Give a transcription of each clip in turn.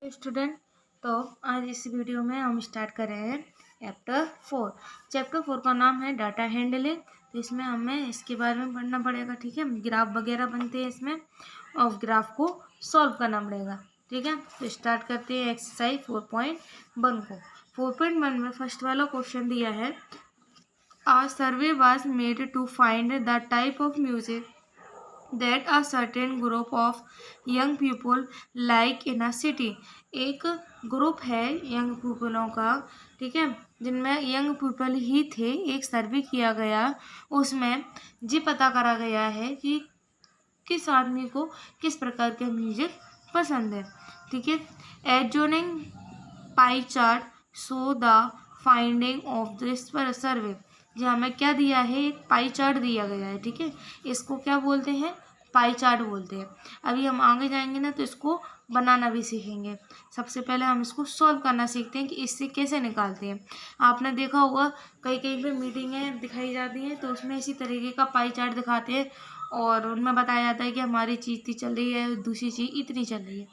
Student, तो आज इस वीडियो में हम स्टार्ट कर रहे हैं चैप्टर 4 का नाम है डाटा हैंडलिंग। तो इसमें हमें इसके बारे में पढ़ना पड़ेगा, ठीक है। ग्राफ वगैरह बनते हैं इसमें और ग्राफ को सॉल्व करना पड़ेगा, ठीक है। तो स्टार्ट करते हैं एक्सरसाइज 4.1 को। 4.1 में फर्स्ट वाला क्वेश्चन दिया है, A survey was made to find the type of music that a certain group of young people like in a city। एक ग्रुप है यंग पीपलों का, ठीक है, जिनमें यंग पीपल ही थे। एक सर्वे किया गया, उसमें ये पता करा गया है कि किस आदमी को किस प्रकार के म्यूजिक पसंद है, ठीक है। Adjoining pie chart show the finding of this survey. जी हमें क्या दिया है, एक पाई चार्ट दिया गया है, ठीक है। इसको क्या बोलते हैं, पाई चार्ट बोलते हैं। अभी हम आगे जाएंगे ना तो इसको बनाना भी सीखेंगे। सबसे पहले हम इसको सॉल्व करना सीखते हैं कि इससे कैसे निकालते हैं। आपने देखा होगा कहीं कहीं पे मीटिंगें दिखाई जाती हैं तो उसमें इसी तरीके का पाई चार्ट दिखाते हैं और उनमें बताया जाता है कि हमारी चीज़ इतनी चल रही है, दूसरी चीज़ इतनी चल रही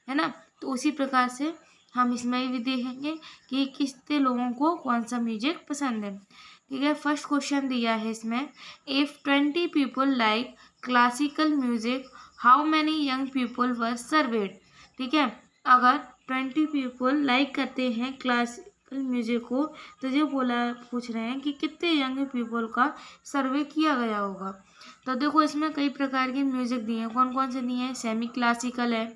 है ना। तो उसी प्रकार से हम इसमें भी देखेंगे कि कितने लोगों को कौन सा म्यूजिक पसंद है, ठीक है। फर्स्ट क्वेश्चन दिया है इसमें, if 20 people like classical music how many young people were served. ठीक है, अगर 20 पीपल लाइक करते हैं क्लासिकल म्यूजिक को तो ये पूछ रहे हैं कि कितने यंग पीपल का सर्वे किया गया होगा। तो देखो इसमें कई प्रकार के म्यूजिक दिए हैं, कौन कौन से दिए हैं, सेमी क्लासिकल है,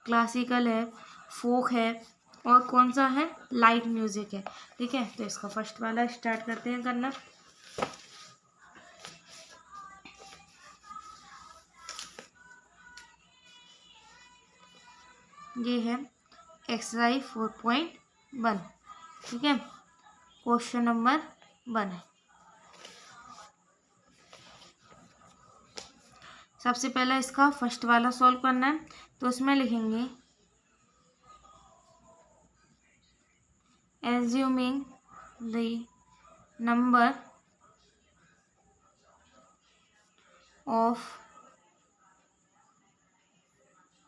क्लासिकल है, फोक है और कौन सा है, लाइट म्यूजिक है, ठीक है। तो इसका फर्स्ट वाला स्टार्ट करते हैं करना। ये है एक्सरसाइज 4.1, ठीक है। क्वेश्चन नंबर 1 है। सबसे पहले इसका फर्स्ट वाला सॉल्व करना है, तो उसमें लिखेंगे assuming the number of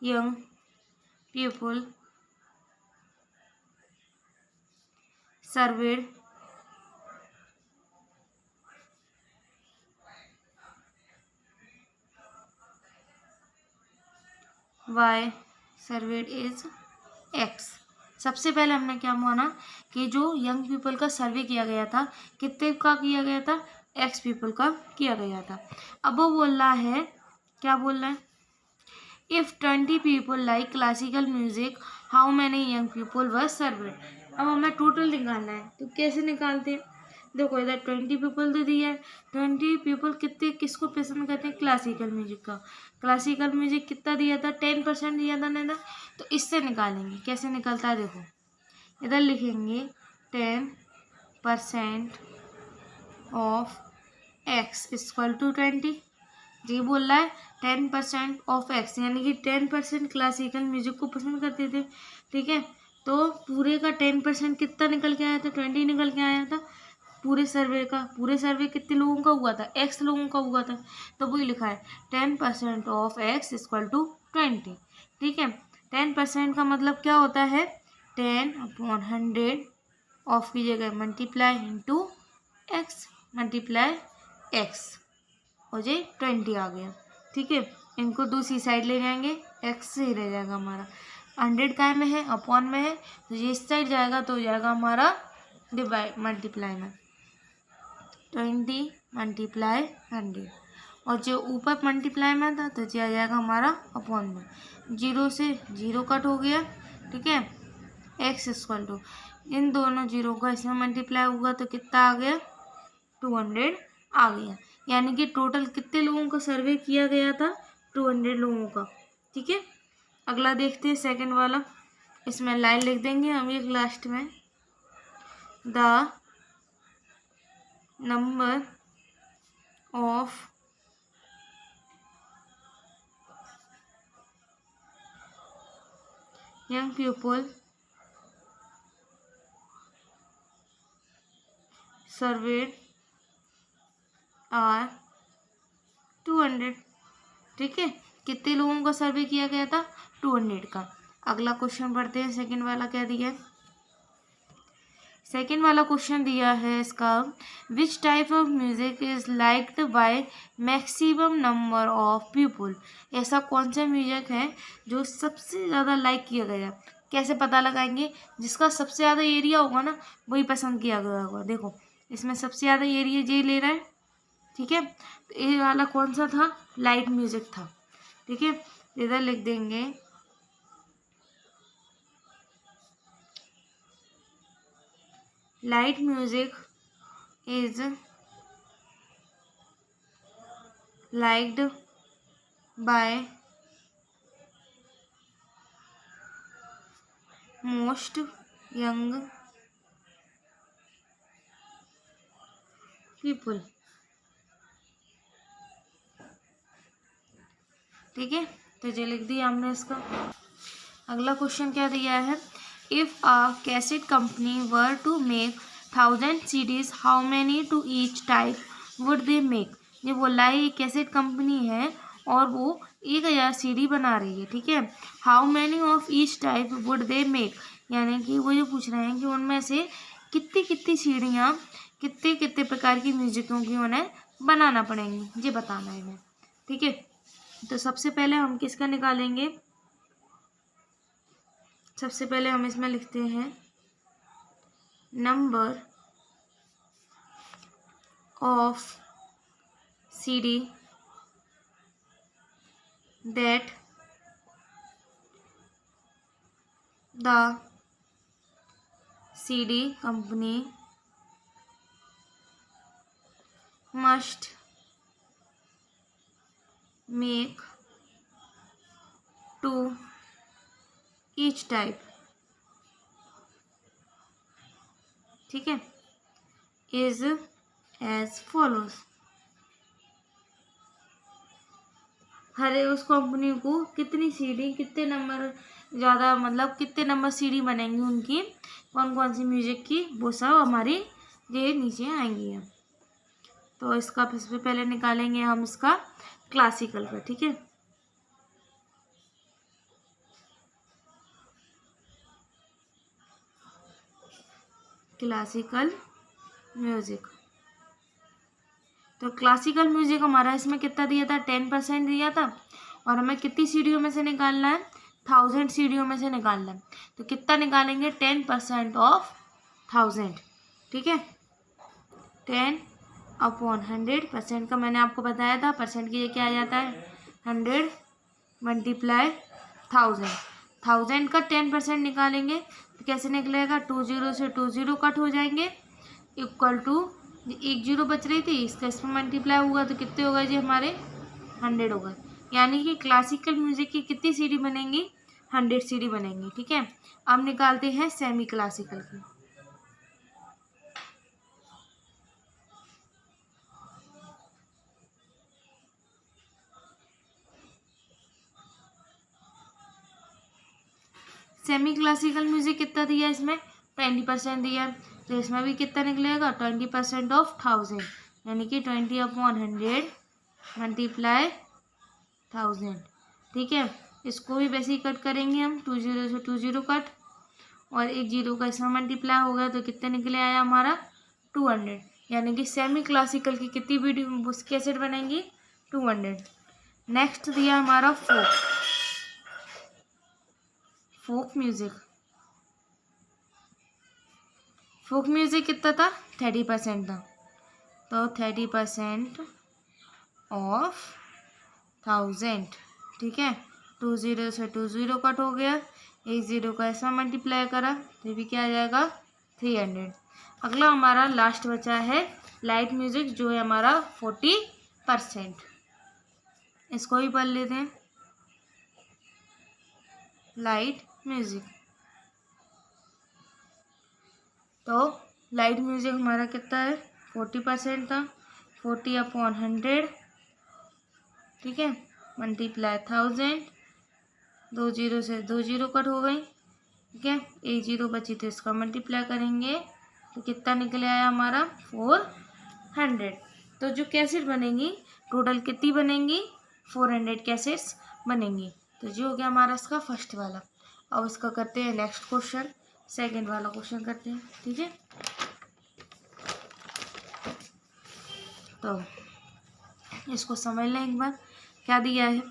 young people served Y served is X. सबसे पहले हमने क्या माना कि जो यंग पीपल का सर्वे किया गया था, कितने का किया गया था, एक्स पीपल का किया गया था। अब वो बोल रहा है, क्या बोल रहा है, if 20 people like classical music how many young people were served. अब हमें टोटल निकालना है, तो कैसे निकालते हैं, देखो इधर 20 पीपल तो दिया है, 20 पीपल कितने किसको पसंद करते हैं, क्लासिकल म्यूजिक का। क्लासिकल म्यूजिक कितना दिया था, 10% दिया था ना, तो इससे निकालेंगे। कैसे निकलता है देखो, इधर लिखेंगे 10% ऑफ एक्स इक्वल टू 20। जी बोल रहा है 10% ऑफ एक्स, यानी कि 10% क्लासिकल म्यूजिक को पसंद करते थे, ठीक है। तो पूरे का 10% कितना निकल के आया था, 20 निकल के आया था पूरे सर्वे का। पूरे सर्वे कितने लोगों का हुआ था, एक्स लोगों का हुआ था, तो वही लिखा है 10% ऑफ एक्स इक्वल टू 20, ठीक है। 10% का मतलब क्या होता है, 10/100 ऑफ की जगह multiply into x, multiply x हो जाए 20 आ गया, ठीक है। इनको दूसरी साइड ले जाएंगे, एक्स से ही रह जाएगा हमारा, 100 काय में है, अपॉन में है, तो ये इस साइड जाएगा तो हो जाएगा हमारा डिवाइड मल्टीप्लाई में 20 मल्टीप्लाई 100, और जो ऊपर मल्टीप्लाई में था तो आ जाएगा हमारा अपॉन में, 0 से 0 कट हो गया, ठीक है। एक्स इक्वल टू इन दोनों जीरो का इसमें मल्टीप्लाई हुआ तो कितना आ गया, 200 आ गया। यानी कि टोटल कितने लोगों का सर्वे किया गया था, 200 लोगों का, ठीक है। अगला देखते हैं सेकंड वाला, इसमें लाइन लिख देंगे हम एक लास्ट में, the number of young people served are 200, ठीक है। कितने लोगों का सर्वे किया गया था, 200 का। अगला क्वेश्चन पढ़ते हैं। सेकंड वाला क्या दिया है। सेकेंड वाला क्वेश्चन दिया है इसका, which type of music is liked by maximum number of people. ऐसा कौन सा म्यूजिक है जो सबसे ज़्यादा लाइक किया गया। कैसे पता लगाएंगे, जिसका सबसे ज़्यादा एरिया होगा ना वही पसंद किया गया होगा। देखो इसमें सबसे ज़्यादा एरिया ये ले रहा है, ठीक है। तो ये वाला कौन सा था, लाइट म्यूजिक था, ठीक है। इधर लिख देंगे light music is liked by most young people। ठीक है, तो ये लिख दिया हमने इसका। अगला क्वेश्चन क्या दिया है, if a cassette company were to make 1000 CDs how many to each type would they make. ये बोला है, ये कैसेट कंपनी है और वो 1000 CD बना रही है, ठीक है। How many of each type would they make, यानी कि वो ये पूछ रहे हैं कि उनमें से कितनी कितनी सीढ़ियाँ कितने कितने प्रकार की म्यूजिकों की उन्हें बनाना पड़ेंगी, ये बताना है इन्हें, ठीक है। तो सबसे पहले हम किसका निकालेंगे, सबसे पहले हम इसमें लिखते हैं number of CD that the CD company must make to each type, ठीक है, is as follows। हर उस कंपनी को कितनी सीडी कितने नंबर ज़्यादा, मतलब कितने नंबर सीडी बनेंगी उनकी, कौन कौन सी म्यूजिक की, वो सब हमारी ये नीचे आएंगी। तो इसका सबसे पहले निकालेंगे हम इसका क्लासिकल का, ठीक है। क्लासिकल म्यूजिक, तो क्लासिकल म्यूजिक हमारा इसमें कितना दिया था, 10% दिया था। और हमें कितनी सीढ़ियों में से निकालना है, 1000 सीढ़ियों में से निकालना है। तो कितना निकालेंगे, 10% ऑफ 1000, ठीक है। 10/100% का मैंने आपको बताया था, परसेंट की ये क्या आ जाता है, 100 मल्टीप्लाई 1000। 1000 का 10% निकालेंगे तो कैसे निकलेगा, 20 से 20 कट हो जाएंगे, इक्वल टू 1 0 बच रही थी, इसका इसमें मल्टीप्लाई हुआ तो कितने हो गए जी हमारे, 100 हो गए। यानी कि क्लासिकल म्यूजिक की कितनी सीडी बनेंगी, 100 सीडी बनेंगी, ठीक है। अब निकालते हैं सेमी क्लासिकल की। सेमी क्लासिकल म्यूजिक कितना दिया, इसमें 20% दिया, तो इसमें भी कितना निकलेगा, 20% ऑफ 1000, यानी कि 20/100 मल्टीप्लाई 1000, ठीक है। इसको भी वैसे ही कट करेंगे हम, 20 से 20 कट, और 1 0 का इसमें मल्टीप्लाई हो गया तो कितने निकले आया हमारा, 200। यानी कि सेमी क्लासिकल की कितनी वीडियो कैसेट बनेंगी, 200। नेक्स्ट दिया हमारा फोक म्यूजिक। फोक म्यूजिक कितना था, 30% था, तो 30% ऑफ 1000, ठीक है। 20 से 20 कट हो गया, 1 0 का ऐसा मल्टीप्लाई करा तो भी क्या आ जाएगा, 300। अगला हमारा लास्ट बचा है लाइट म्यूजिक, जो है हमारा 40%। इसको भी पढ़ लेते हैं, लाइट म्यूजिक। तो लाइट म्यूजिक हमारा कितना है, 40% था, 40/100, ठीक है, मल्टीप्लाई 1000, 2 0 से 2 0 कट हो गई, ठीक है। 1 0 बची तो इसका मल्टीप्लाई करेंगे तो कितना निकले आया हमारा, 400। तो जो कैसेट बनेंगी टोटल कितनी बनेंगी, 400 कैसेट्स बनेंगी। तो जो हो गया हमारा इसका फर्स्ट वाला। अब इसका करते हैं नेक्स्ट क्वेश्चन, सेकंड वाला क्वेश्चन करते हैं, ठीक है। तो इसको समझ लें एक बार, क्या दिया है।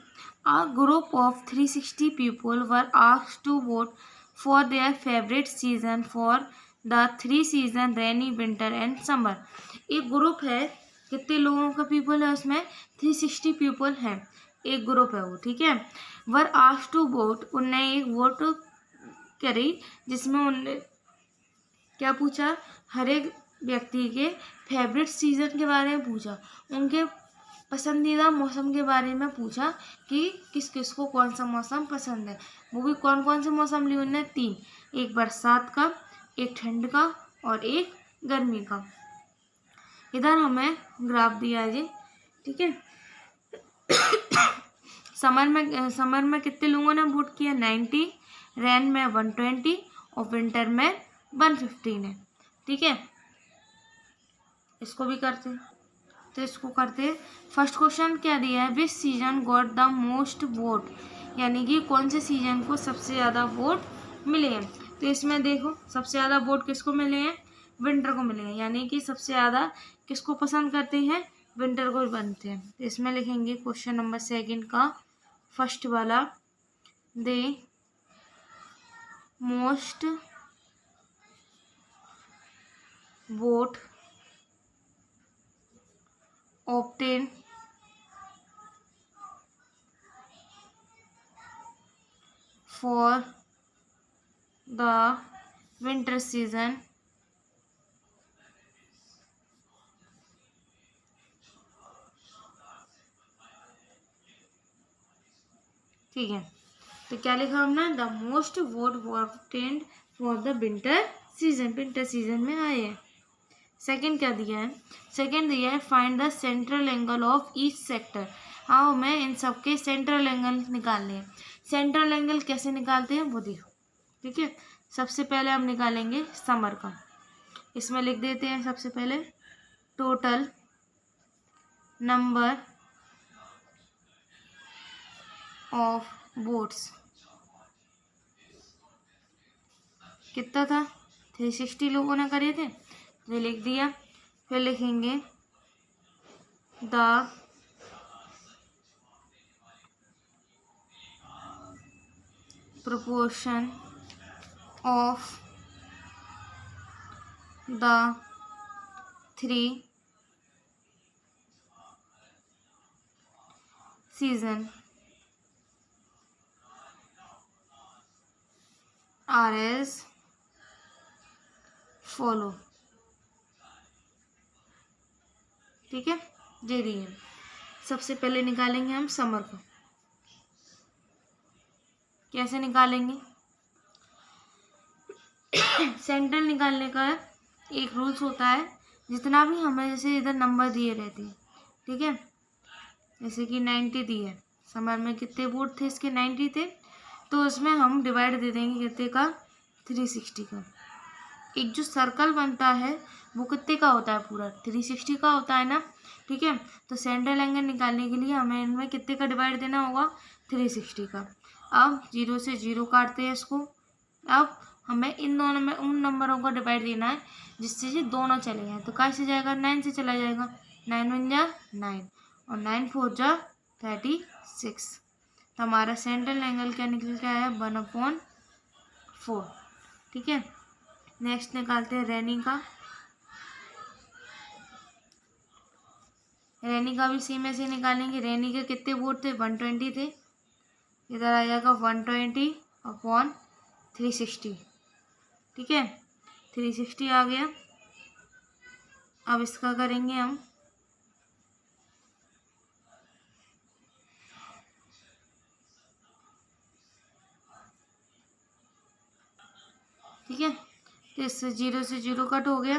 A group of 360 people were asked to vote for their favorite season for the 3 season rainy, winter and summer। एक ग्रुप है, कितने लोगों का पीपल है उसमें, 360 पीपल है, एक ग्रुप है वो, ठीक है। वर आस्क्ड टू वोट, उनने एक वोट करी जिसमें उनने क्या पूछा, हर एक व्यक्ति के फेवरेट सीजन के बारे में पूछा, उनके पसंदीदा मौसम के बारे में पूछा कि किस किस को कौन सा मौसम पसंद है। वो भी कौन कौन से मौसम लिए उन्होंने, 3, एक बरसात का, एक ठंड का और एक गर्मी का। इधर हमें ग्राफ दिया है जी, ठीक है। समर में कितने लोगों ने वोट किया, 90, रेन में 120 और विंटर में 115 है, ठीक है। इसको भी करते हैं, तो इसको करते हैं। फर्स्ट क्वेश्चन क्या दिया है, विच season got the most vote, यानी कि कौन से सीजन को सबसे ज़्यादा वोट मिले हैं। तो इसमें देखो सबसे ज़्यादा वोट किसको मिले हैं, विंटर को मिले हैं, यानी कि सबसे ज़्यादा किसको पसंद करते हैं, विंटर को बनते हैं। तो इसमें लिखेंगे क्वेश्चन नंबर सेकंड का फर्स्ट वाला, they most vote obtained for the winter season ठीक है। तो क्या लिखा हमने, the most vote obtained for the winter season, winter season में आए हैं। सेकंड क्या दिया है, सेकंड दिया है find the central angle of each sector. हाँ हमें इन सबके सेंट्रल एंगल निकालने हैं। सेंट्रल एंगल कैसे निकालते हैं वो देखो, ठीक है। सबसे पहले हम निकालेंगे समर का, इसमें लिख देते हैं सबसे पहले टोटल नंबर ऑफ वोट्स, कितना था, 360 लोगों ने करे थे, ये लिख दिया। फिर लिखेंगे the proportion of the 3 season are as follow, ठीक है। दे दिए। सबसे पहले निकालेंगे हम समर को, कैसे निकालेंगे, सेंट्रल निकालने का एक रूल्स होता है, जितना भी हमें जैसे इधर नंबर दिए रहते हैं, ठीक है। जैसे कि 90 दिए, समर में कितने वोट थे इसके, 90 थे, तो उसमें हम डिवाइड दे देंगे कितने का, 360 का। एक जो सर्कल बनता है वो कितने का होता है, पूरा 360 का होता है ना, ठीक है। तो सेंट्रल एंगल निकालने के लिए हमें इनमें कितने का डिवाइड देना होगा, 360 का। अब 0 से 0 काटते हैं इसको। अब हमें इन दोनों में उन नंबरों को डिवाइड देना है जिससे ये दोनों चले जाएँ। तो कैसे जाएगा, 9 से चला जाएगा, 9 1 जा 9 और 9 4 जा 36। तो हमारा सेंट्रल एंगल क्या निकल के आया, 1/4, ठीक है। नेक्स्ट निकालते हैं रेनी का। रेनी का भी सेम ऐसे निकालेंगे। रेनी के कितने वोट थे, 120 थे, इधर आ जाएगा 120/360, ठीक है। 360 आ गया। अब इसका करेंगे हम, ठीक है। तो इससे 0 से 0 कट हो गया,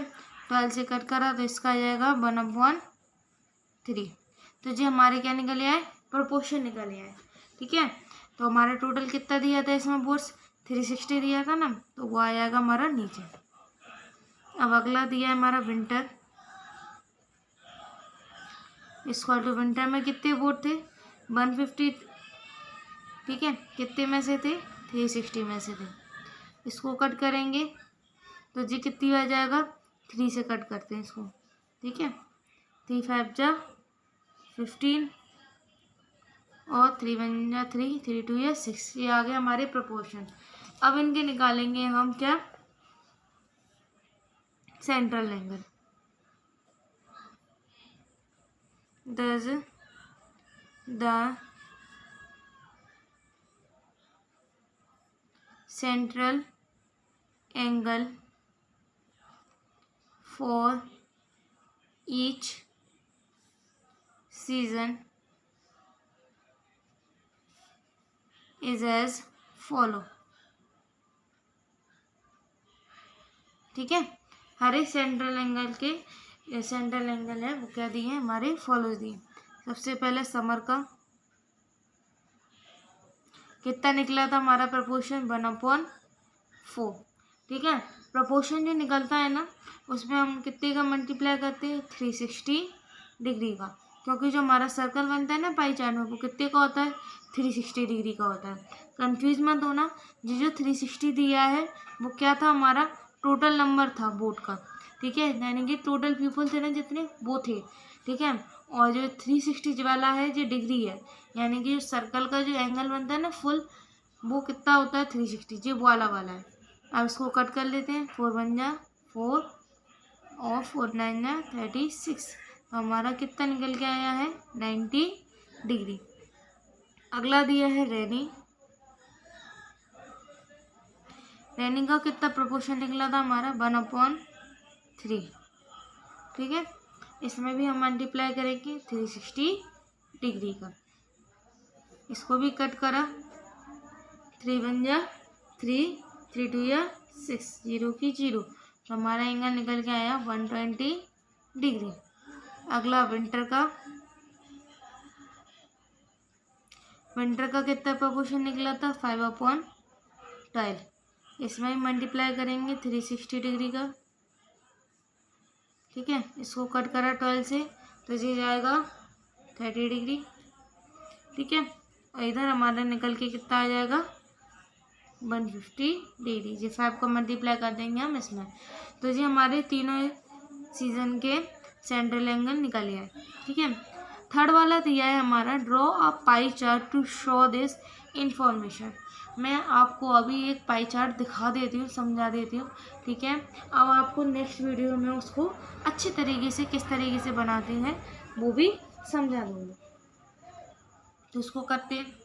12 से कट करा तो इसका आ जाएगा 1/3। तो जी हमारे क्या निकले आए, प्रोपोर्शन निकले आए, ठीक है। तो हमारा टोटल कितना दिया था इसमें वोट्स, 360 दिया था ना, तो वो आ जाएगा हमारा नीचे। अब अगला दिया है हमारा विंटर, इक्वल टू विंटर में कितने वोट थे, 150, ठीक है। कितने में से थे, 360 में से थे। इसको कट करेंगे तो जी कितनी आ जाएगा, 3 से कट करते हैं इसको, ठीक है। 3 5 जा 15 और 3 1 जा 3, 3 2 या 6। ये आ गए हमारे प्रोपोर्शन। अब इनके निकालेंगे हम क्या, central angle. Does the central angle for each season is as follow। ठीक है, हर एक सेंट्रल एंगल के सेंट्रल एंगल है वो क्या दिए हैं हमारे, फॉलोज दिए। सबसे पहले समर का कितना निकला था हमारा प्रोपोर्शन, 1/4। ठीक है, प्रोपोर्शन जो निकलता है ना उसमें हम कितने का मल्टीप्लाई करते हैं, 360 डिग्री का, क्योंकि जो हमारा सर्कल बनता है ना पाई चार्ट में वो कितने का होता है, 360 डिग्री का होता है। कंफ्यूज मत होना, जो 360 दिया है वो क्या था, हमारा टोटल नंबर था बोर्ड का। ठीक है, यानी कि टोटल पीपल थे ना जितने वो थे। ठीक है, और जो 360 वाला है जो डिग्री है, यानी कि सर्कल का जो एंगल बनता है ना फुल, वो कितना होता है 360, जो वाला है। अब इसको कट कर लेते हैं, 4 1 जा 4 और 4 9 जा 36। तो हमारा कितना निकल के आया है, 90 डिग्री। अगला दिया है रेनी। रेनी का कितना प्रोपोर्शन निकला था हमारा, 1/3। ठीक है, इसमें भी हम मल्टीप्लाई करेंगे 360 डिग्री का। इसको भी कट करा, 3 1 जा 3, 3 2 या 6, 0 की 0। तो हमारा एंगल निकल के आया 120 डिग्री। अगला विंटर का कितना प्रोपोर्शन निकला था, 5/12। इसमें मल्टीप्लाई करेंगे 360 डिग्री का। ठीक है, इसको कट करा 12 से तो ये जाएगा 30 डिग्री। ठीक है, और इधर हमारा निकल के कितना आ जाएगा, 150 डिग्री। ये 5 को मल्टीप्लाई कर देंगे हम इसमें, तो ये हमारे तीनों सीजन के सेंट्रल एंगल निकल गया। ठीक है, थर्ड वाला दिया है हमारा, draw a pie chart to show this information. मैं आपको अभी एक पाई चार्ट दिखा देती हूँ, समझा देती हूँ। ठीक है, अब आपको नेक्स्ट वीडियो में उसको अच्छे तरीके से किस तरीके से बनाते हैं वो भी समझा दूँगी। तो उसको करते हैं।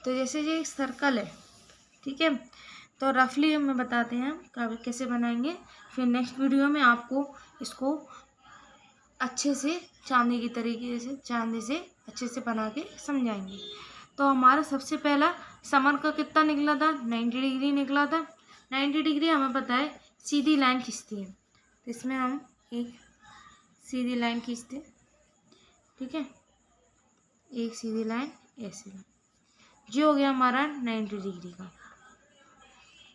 तो जैसे ये एक सर्कल है, ठीक है, तो रफली हमें बताते हैं कैसे बनाएंगे। फिर नेक्स्ट वीडियो में आपको इसको अच्छे से चांदी की तरीके से चांदी से अच्छे से बना के समझाएंगे। तो हमारा सबसे पहला समर का कितना निकला था, 90 डिग्री निकला था। 90 डिग्री हमें पता है सीधी लाइन खींचती है, तो इसमें हम एक सीधी लाइन खींचते हैं। ठीक है, एक सीधी लाइन ऐसे, जो हो गया हमारा 90 डिग्री का।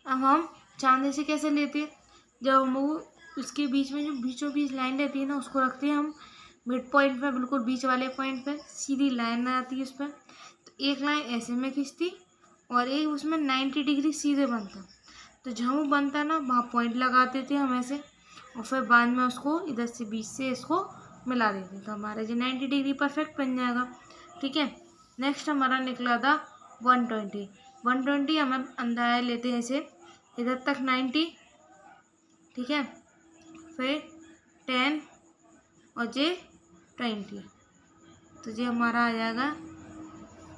अब हम चांदी से कैसे लेते हैं, जब हम वो उसके बीच में जो बीचों बीच लाइन रहती है ना उसको रखते हैं हम मिड पॉइंट पे, बिल्कुल बीच वाले पॉइंट पे सीधी लाइन आती है उस पर। तो एक लाइन ऐसे में खींचती और एक उसमें 90 डिग्री सीधे बनता। तो जहाँ वो बनता ना वहाँ पॉइंट लगाते थे हम ऐसे, और फिर बाद में उसको इधर से बीच से इसको मिला देते। तो हमारा जो 90 डिग्री परफेक्ट बन जाएगा। ठीक है, नेक्स्ट हमारा निकला था 120। 120 हम अंदाजा लेते हैं ऐसे, इधर तक 90। ठीक है, फिर 10 और जे 20, तो ये हमारा आ जाएगा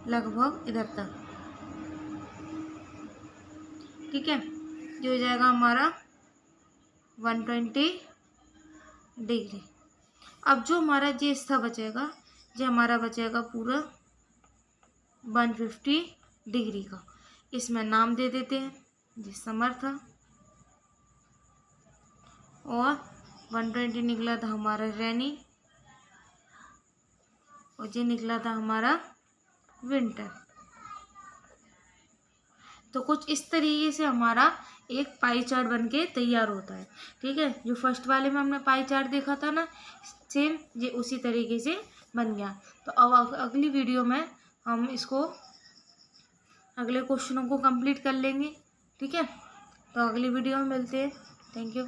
लगभग इधर तक। ठीक है, जो हो जाएगा हमारा 120 डिग्री। अब जो हमारा ये हिस्सा बचेगा, जो हमारा बचेगा पूरा 150 डिग्री का। इसमें नाम दे देते हैं, ये समर था, और 120 निकला था हमारा रेनी, और ये निकला था हमारा विंटर। तो कुछ इस तरीके से हमारा एक पाई चार्ट बनके तैयार होता है। ठीक है, जो फर्स्ट वाले में हमने पाई चार्ट देखा था ना, सेम ये उसी तरीके से बन गया। तो अब अगली वीडियो में हम इसको अगले क्वेश्चनों को कंप्लीट कर लेंगे। ठीक है, तो अगली वीडियो में मिलते हैं। Thank you.